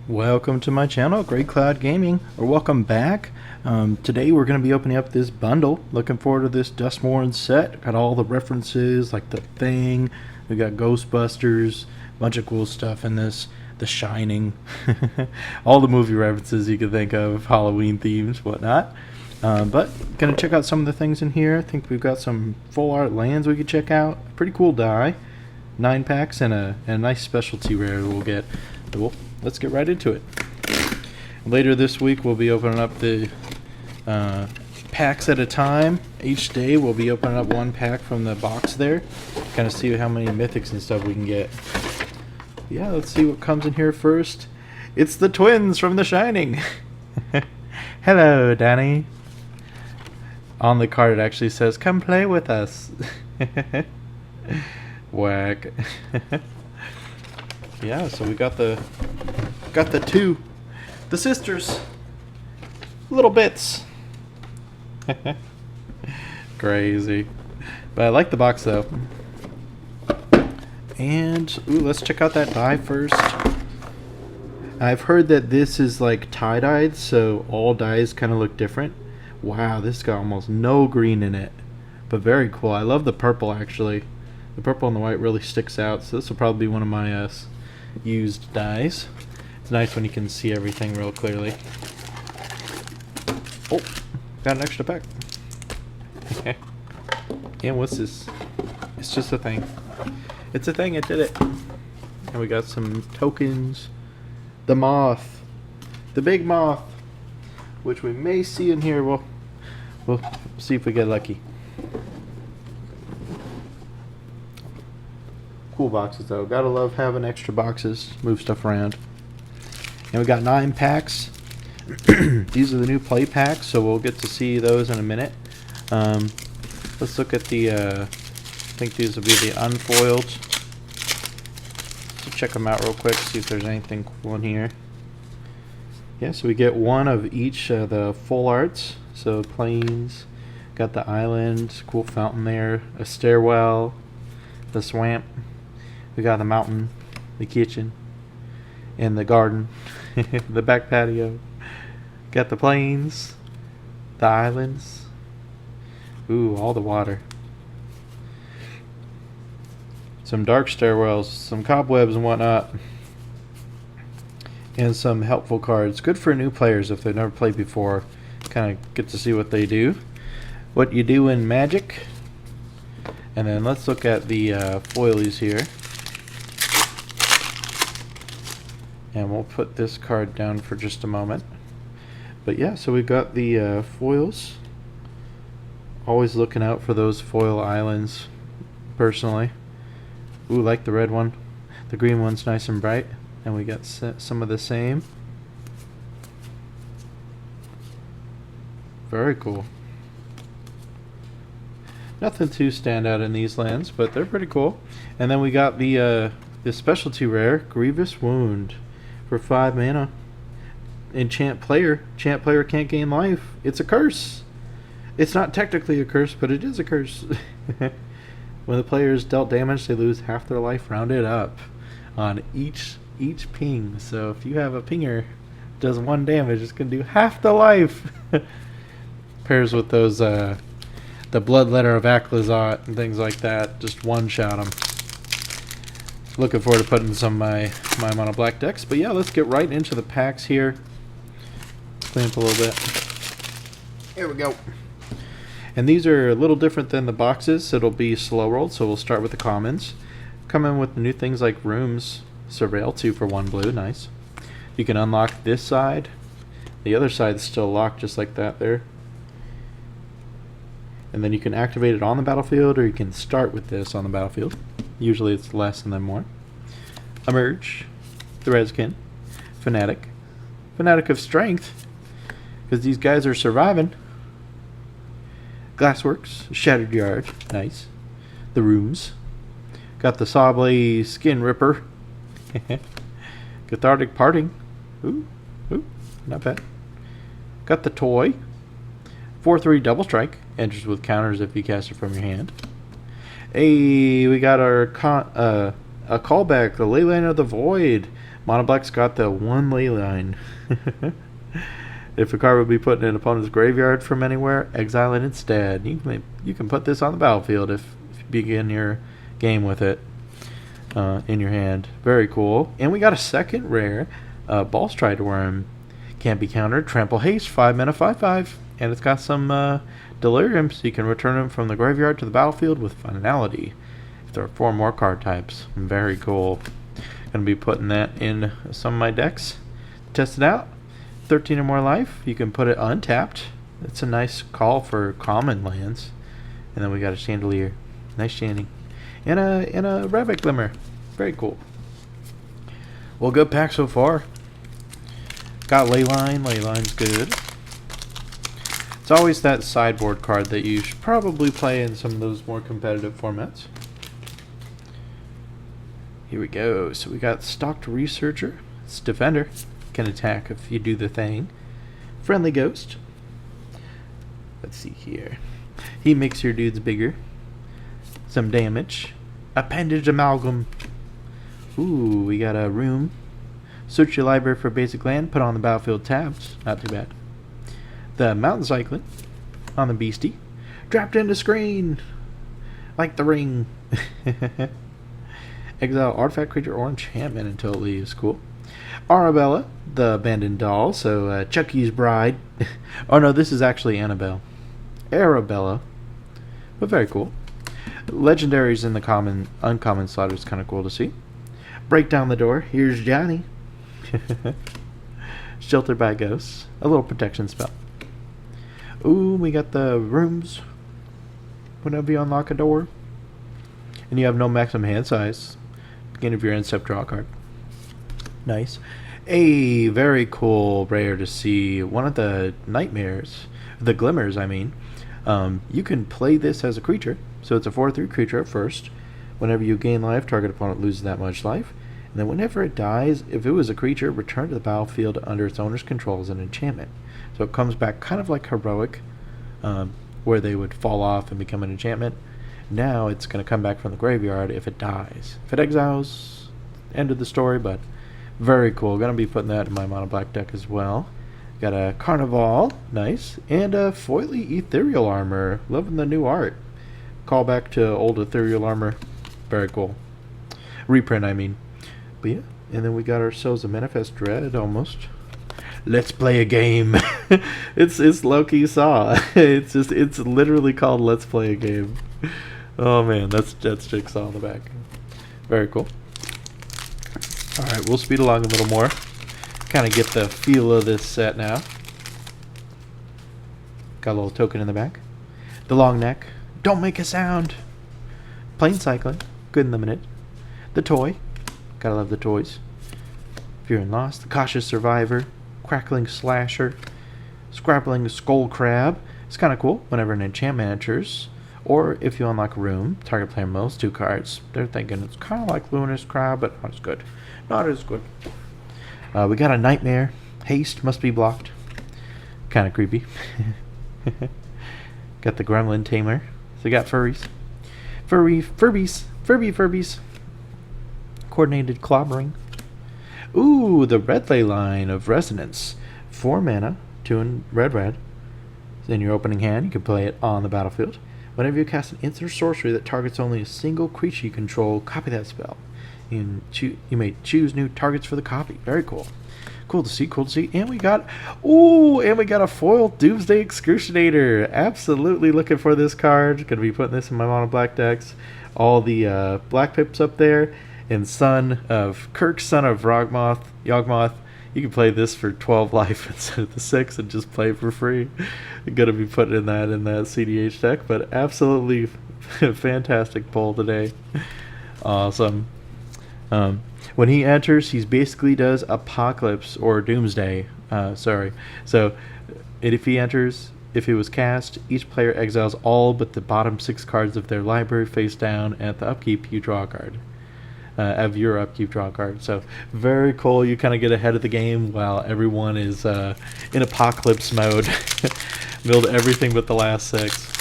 Welcome to my channel, Great Cloud Gaming, or welcome back. Today we're going to be opening up this bundle. Looking forward to this Duskmourn set. Got all the references, like The Thing. We got Ghostbusters, a bunch of cool stuff in this. The Shining, all the movie references you could think of, Halloween themes, whatnot. But gonna check out some of the things in here. I think we've got some full art lands we could check out. Pretty cool die, 9 packs, and a nice specialty rare we'll get. Well, let's get right into it. Later this week we'll be opening up the packs at a time. Each day we'll be opening up 1 pack from the box there. Kind of see how many mythics and stuff we can get. Yeah, let's see what comes in here first. It's the twins from The Shining. Hello, Danny. On the card it actually says, "Come play with us." Whack. Yeah, so we got the the sisters, little bits. Crazy, but I like the box though. And let's check out that die first. I've heard that this is like tie-dyed, so all dies kind of look different. Wow, this got almost no green in it, but very cool. I love the purple actually. The purple and the white really sticks out, so this will probably be one of my used dies. It's nice when you can see everything real clearly. Oh, got an extra pack. And what's this? It's just a thing. It's a thing, it did it. And we got some tokens. The moth. The big moth. Which we may see in here. We'll see if we get lucky. Cool boxes though. Gotta love having extra boxes. Move stuff around. And we got 9 packs. These are the new play packs, so we'll get to see those in a minute. Let's look at the I think these will be the unfoiled. So check them out real quick, see if there's anything cool in here. Yeah, so we get 1 of each of the full arts. So planes, got the island, cool fountain there, a stairwell, the swamp. We got the mountain, the kitchen, and the garden, the back patio. Got the plains, the islands. Ooh, all the water. Some dark stairwells, some cobwebs and whatnot. And some helpful cards. Good for new players if they've never played before. Kind of get to see what they do. What you do in Magic. And then let's look at the foilies here. And we'll put this card down for just a moment. But yeah, so we've got the foils. Always looking out for those foil islands, personally. Ooh, like the red one. The green one's nice and bright. And we got some of the same. Very cool. Nothing too stand out in these lands, but they're pretty cool. And then we got the specialty rare, Grievous Wound, for 5 mana. Enchant player. Enchant player can't gain life. It's a curse. It's not technically a curse, but it is a curse. When the player is dealt damage, they lose half their life rounded up on each ping. So if you have a pinger does 1 damage, it's gonna do half the life. Pairs with those the Bloodletter of Aclazot and things like that. Just one-shot them. Looking forward to putting some of my mono black decks. But yeah, let's get right into the packs here. Clean up a little bit. Here we go. And these are a little different than the boxes. It'll be slow rolled, so we'll start with the commons. Come in with new things like Rooms. Surveil, 2 for 1 blue. Nice. You can unlock this side. The other side's still locked just like that there. And then you can activate it on the battlefield, or you can start with this on the battlefield. Usually it's less and then more. Emerge, the Redskin, Fanatic, Fanatic of Strength, because these guys are surviving. Glassworks, Shattered Yard, nice. The Rooms, got the Sawblade Skin Ripper, Cathartic Parting, ooh, not bad. Got the Toy, 4/3 Double Strike, enters with counters if you cast it from your hand. Hey, we got our a callback, the Leyline of the Void. Mono Black's got the one Leyline. If a card would be put in an opponent's graveyard from anywhere, exile it instead. You can put this on the battlefield if you begin your game with it in your hand. Very cool. And we got a second rare, Ball Strider Worm. Can't be countered. Trample Haste, 5 mana, 5/5. And it's got some Delirium, so you can return them from the graveyard to the battlefield with finality. If there are 4 more card types. Very cool. Gonna be putting that in some of my decks. Test it out. 13 or more life. You can put it untapped. It's a nice call for common lands. And then we got a Chandelier. Nice shandy. And a Rabbit Glimmer. Very cool. Well, good pack so far. Got Leyline. Leyline's good. It's always that sideboard card that you should probably play in some of those more competitive formats. Here we go. So we got Stocked Researcher. It's Defender. Can attack if you do the thing. Friendly Ghost. Let's see here. He makes your dudes bigger. Some damage. Appendage Amalgam. Ooh, we got a Room. Search your library for basic land. Put on the battlefield tabs. Not too bad. The Mountain Cyclone on the Beastie. Trapped into screen. Like the ring. Exile artifact, creature, or enchantment until it leaves. Cool. Arabella, the abandoned doll. So Chucky's bride. Oh no, this is actually Annabelle. Arabella. But very cool. Legendaries in the uncommon slot is kind of cool to see. Break down the door. Here's Johnny. Sheltered by ghosts. A little protection spell. Ooh, we got the rooms. Whenever you unlock a door. And you have no maximum hand size. Beginning of your end step, draw a card. Nice. A very cool rare to see. One of the nightmares. The glimmers, I mean. You can play this as a creature. So it's a 4/3 creature at first. Whenever you gain life, target opponent loses that much life. And then whenever it dies, if it was a creature, return to the battlefield under its owner's control as an enchantment. So it comes back kind of like Heroic, where they would fall off and become an enchantment. Now it's going to come back from the graveyard if it dies. If it exiles, end of the story, but very cool. Going to be putting that in my mono black deck as well. Got a Carnival, nice, and a Foily Ethereal Armor. Loving the new art. Call back to old Ethereal Armor. Very cool. Reprint, I mean. But yeah, and then we got ourselves a Manifest Dread almost. Let's play a game. it's Loki Saw. It's literally called Let's Play a Game. Oh man, that's Jigsaw on the back. Very cool. Alright, we'll speed along a little more. Kind of get the feel of this set now. Got a little token in the back. The long neck. Don't make a sound. Plain Cycling. Good and limited. The toy. Gotta love the toys. Fear and Loss. The Cautious Survivor. Crackling Slasher. Scrabbling Skull Crab. It's kind of cool whenever an enchantment enters. Or if you unlock a room, target player mills 2 cards. They're thinking it's kind of like Luminous Crab, but not as good. Not as good. We got a Nightmare. Haste must be blocked. Kind of creepy. Got the Gremlin Tamer. So we got Furbies. Furbies. Coordinated Clobbering. Ooh, the Red Leyline of Resonance. 4 mana, 2 in red. In your opening hand, you can play it on the battlefield. Whenever you cast an instant or sorcery that targets only a single creature you control, copy that spell. You may choose new targets for the copy. Very cool. Cool to see. And we got a foil Doomsday Excruciator. Absolutely looking for this card. Gonna be putting this in my mono black decks. All the black pips up there. And Kirk, son of Yawgmoth. You can play this for 12 life instead of the 6 and just play for free. I'm going to be putting that in that CDH deck, but absolutely fantastic pull today. Awesome. When he enters, he basically does Apocalypse or Doomsday. So if he enters, if it was cast, each player exiles all but the bottom 6 cards of their library face down. At the upkeep, you draw a card. Of your upkeep, draw a card. So very cool. You kind of get ahead of the game while everyone is in apocalypse mode. Build everything but the last 6.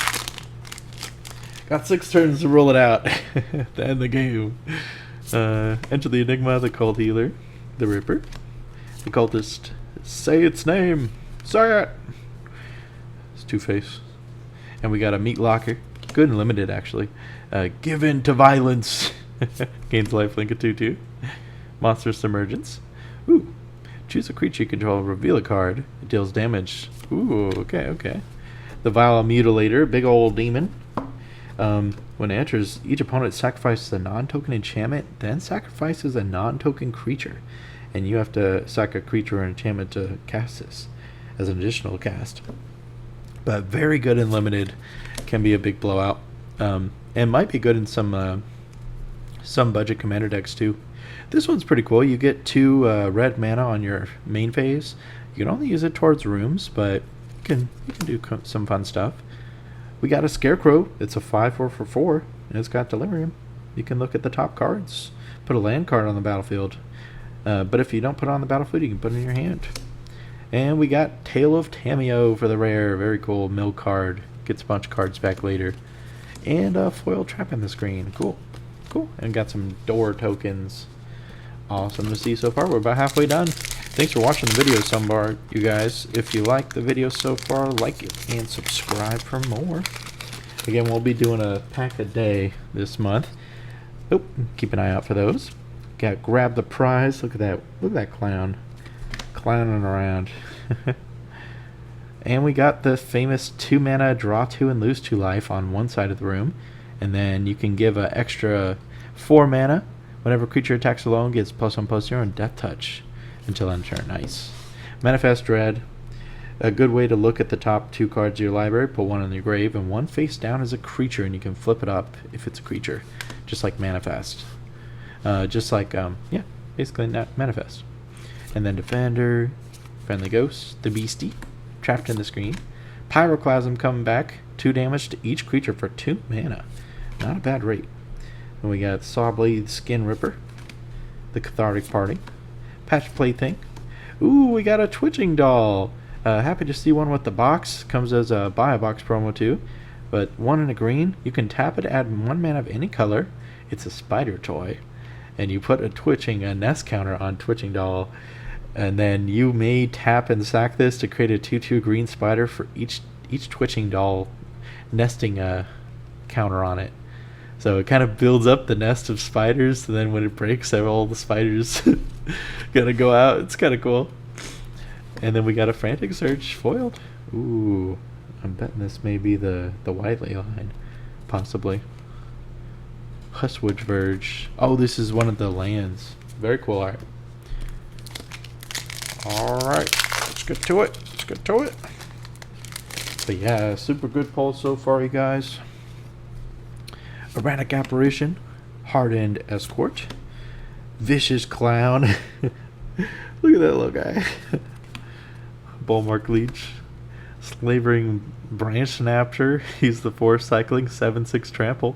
Got 6 turns to roll it out to end the game. Enter the Enigma, the Cult Healer, the Ripper, the Cultist. Say its name. Say it. It's Two-Face. And we got a Meat Locker. Good and limited, actually. Give in to violence. Gains lifelink at 2/2. Monstrous Emergence. Ooh. Choose a creature you control. Reveal a card. It deals damage. Ooh, okay. The Vile Mutilator. Big old demon. When it enters, each opponent sacrifices a non-token enchantment, then sacrifices a non-token creature. And you have to sack a creature or enchantment to cast this as an additional cast. But very good in limited. Can be a big blowout. And might be good in some budget commander decks too. This one's pretty cool. You get 2 red mana on your main phase. You can only use it towards rooms, but you can do some fun stuff. We got a Scarecrow. It's a 5/4 for 4, and it's got Delirium. You can look at the top cards. Put a land card on the battlefield. But if you don't put it on the battlefield, you can put it in your hand. And we got Tale of Tameo for the rare. Very cool. Mill card. Gets a bunch of cards back later. And a foil trap in the screen. Cool. And got some door tokens. Awesome to see so far. We're about halfway done. Thanks for watching the video, Sunbar, you guys. If you like the video so far, like it and subscribe for more. Again, we'll be doing a pack a day this month. Oh, keep an eye out for those. Got Grab the Prize. Look at that clown. Clowning around. And we got the famous 2 mana, draw 2 and lose 2 life on one side of the room. And then you can give an extra 4 mana. Whenever creature attacks alone, gets +1/+0 and Death Touch until end turn. Nice. Manifest Dread. A good way to look at the top 2 cards of your library. Put 1 on your grave and 1 face down as a creature, and you can flip it up if it's a creature, just like Manifest. Basically Manifest. And then Defender, Friendly Ghost, the Beastie, trapped in the screen. Pyroclasm coming back, 2 damage to each creature for 2 mana. Not a bad rate. And we got Sawblade Skin Ripper, the Cathartic Party, Patch Plaything. Ooh, we got a Twitching Doll. Happy to see one with the box. Comes as a buy a box promo too. But 1 in a green. You can tap it, add 1 mana of any color. It's a spider toy. And you put a nest counter on Twitching Doll. And then you may tap and sack this to create a 2/2 green spider for each Twitching Doll nesting counter on it. So it kind of builds up the nest of spiders, and then when it breaks, all the spiders gonna go out. It's kind of cool. And then we got a Frantic Search foiled. Ooh, I'm betting this may be the White Ley line, possibly. Husswoods Verge. Oh, this is one of the lands. Very cool art. Alright, let's get to it. But yeah, super good pull so far, you guys. Erratic Apparition, Hardened Escort, Vicious Clown. Look at that little guy. Bullmark Leech, Slavering Branch Snapper. He's the 4 cycling 7/6 trample.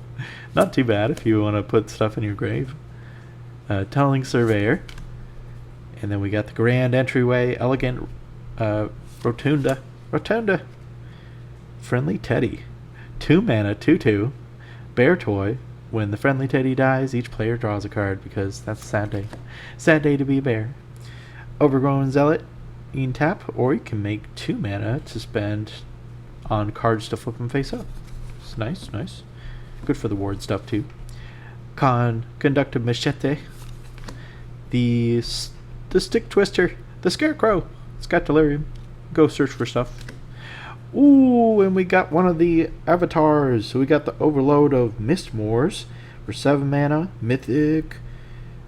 Not too bad if you want to put stuff in your grave. Tunneling Surveyor. And then we got the Grand Entryway, Elegant Rotunda. Friendly Teddy. 2 mana, 2/2. Bear Toy. When the friendly teddy dies, each player draws a card, because that's a sad day. Sad day to be a bear. Overgrown Zealot. You can tap, or you can make 2 mana to spend on cards to flip them face up. It's nice. Good for the ward stuff too. Conductive Machete. The Stick Twister. The Scarecrow. It's got Delirium. Go search for stuff. Ooh, and we got one of the avatars. So we got the Overload of Mistmoors for 7 mana. Mythic.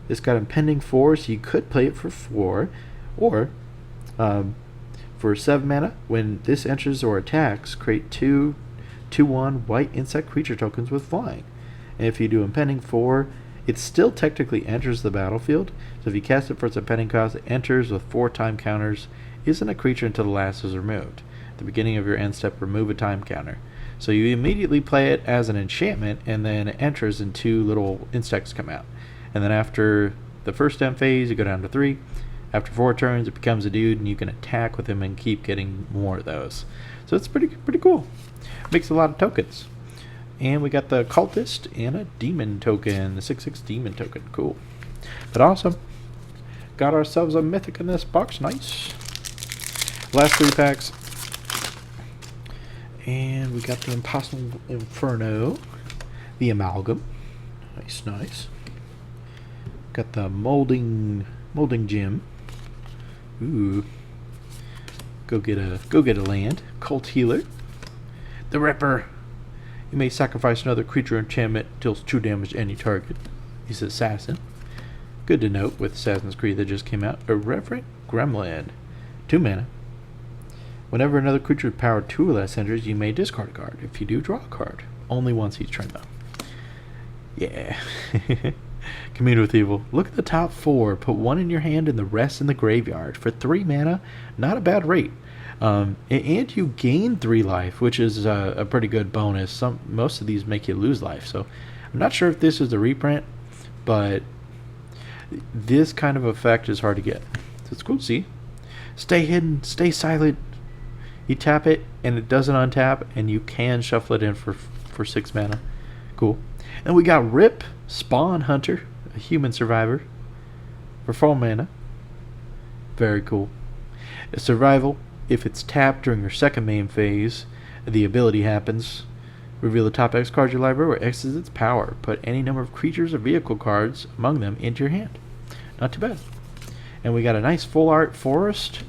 It's got Impending Force. You could play it for 4. Or, for 7 mana, when this enters or attacks, create 2/1 white insect creature tokens with flying. And if you do Impending 4, it still technically enters the battlefield. So if you cast it for its impending cost, it enters with 4 time counters. Isn't a creature until the last is removed. At the beginning of your end step, remove a time counter. So you immediately play it as an enchantment, and then it enters and 2 little insects come out. And then after the first end phase, you go down to 3. After 4 turns, it becomes a dude, and you can attack with him and keep getting more of those. So it's pretty cool. Makes a lot of tokens. And we got the cultist and a demon token, the 6/6 demon token. Cool. But awesome. Got ourselves a mythic in this box. Nice. Last 3 packs. And we got the Impossible Inferno. The Amalgam. Nice, nice. Got the molding gem. Ooh. Go get a land. Cult Healer. The Ripper. You may sacrifice another creature enchantment, deals 2 damage to any target. He's an assassin. Good to note with Assassin's Creed that just came out. Irreverent Gremlin. 2 mana. Whenever another creature with power 2 or less enters, you may discard a card. If you do, draw a card. Only once each turn though. Yeah. Commune with Evil. Look at the top 4. Put 1 in your hand and the rest in the graveyard. For 3 mana, not a bad rate. And you gain 3 life, which is a pretty good bonus. Most of these make you lose life. So I'm not sure if this is a reprint, but this kind of effect is hard to get. So it's cool to see. Stay hidden, stay silent. You tap it and it doesn't untap, and you can shuffle it in for 6 mana. Cool. And we got Rip, Spawn Hunter, a human survivor, for 4 mana. Very cool. A survival. If it's tapped during your second main phase, the ability happens. Reveal the top X card of your library where X is its power. Put any number of creatures or vehicle cards among them into your hand. Not too bad. And we got a nice full art forest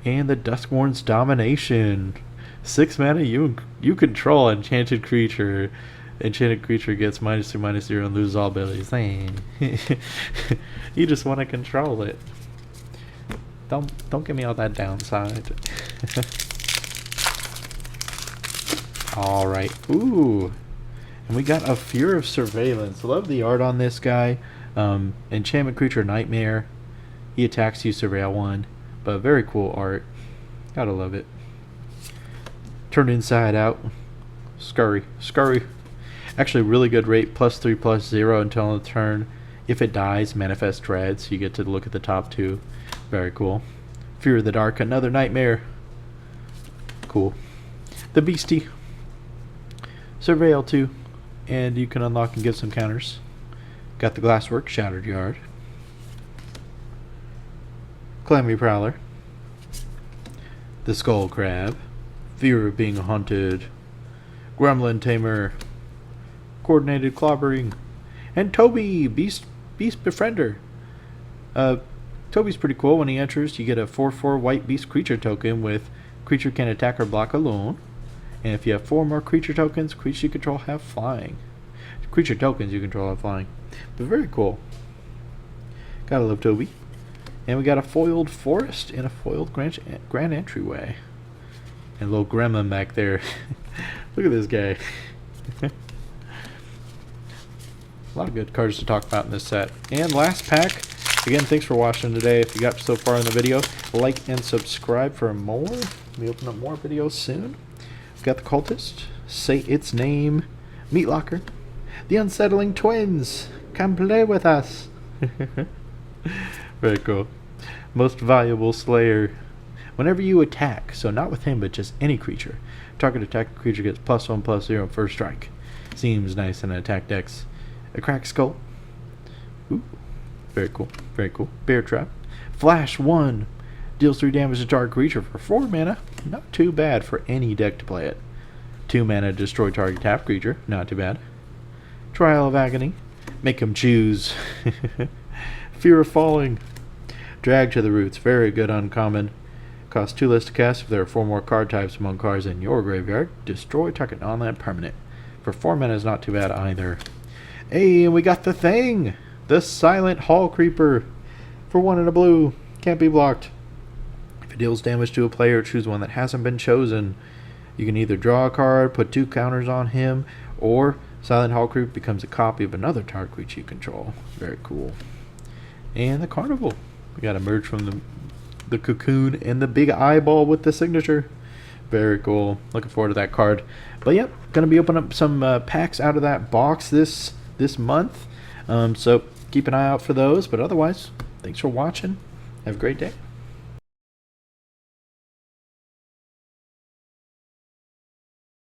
and the Duskmourn's Domination. 6 mana, you control enchanted creature. Enchanted creature gets -2/-0 and loses all abilities. You just want to control it. Don't give me all that downside. Alright. Ooh. And we got a Fear of Surveillance. Love the art on this guy. Enchantment creature Nightmare. He attacks you, surveil 1. But very cool art. Gotta love it. Turn inside out. Scurry. Actually, really good rate. +3/+0 until the turn. If it dies, Manifest Dread. So you get to look at the top 2. Very cool. Fear of the Dark, another Nightmare. Cool. The Beastie. Surveil 2. And you can unlock and give some counters. Got the Glasswork, Shattered Yard. Calamity Prowler. The Skull Crab. Fear of Being Haunted. Gremlin Tamer. Coordinated Clobbering. And Toby, Beast Befriender. Toby's pretty cool. When he enters, you get a 4/4 white beast creature token with creature can attack or block alone. And if you have 4 more creature tokens, creatures you control have flying. Creature tokens you control have flying. But very cool. Gotta love Toby. And we got a foiled forest and a foiled grand entryway. And a little gremlin back there. Look at this guy. A lot of good cards to talk about in this set. And last pack. Again, thanks for watching today. If you got so far in the video, like and subscribe for more. We open up more videos soon. We've got the Cultist. Say its name. Meat Locker. The Unsettling Twins. Come play with us. Very cool. Most Valuable Slayer. Whenever you attack, so not with him, but just any creature, target attack creature gets +1/+0 first strike. Seems nice in an attack dex. A Cracked Skull. Ooh. Very cool. Very cool. Bear Trap. Flash 1. Deals 3 damage to target creature for 4 mana. Not too bad for any deck to play it. 2 mana, destroy target tap creature. Not too bad. Trial of Agony. Make him choose. Fear of Falling. Drag to the Roots. Very good uncommon. Costs 2 less to cast if there are 4 more card types among cards in your graveyard. Destroy target non-land permanent. For 4 mana is not too bad either. Hey, and we got the thing! The Silent Hall Creeper. For 1 and a blue. Can't be blocked. If it deals damage to a player, choose one that hasn't been chosen. You can either draw a card, put 2 counters on him, or Silent Hall Creeper becomes a copy of another target creature you control. Very cool. And the Carnival. We got Emerge from the cocoon and the big eyeball with the signature. Very cool. Looking forward to that card. But yep, gonna be opening up some packs out of that box this month. So keep an eye out for those. But otherwise, thanks for watching. Have a great day.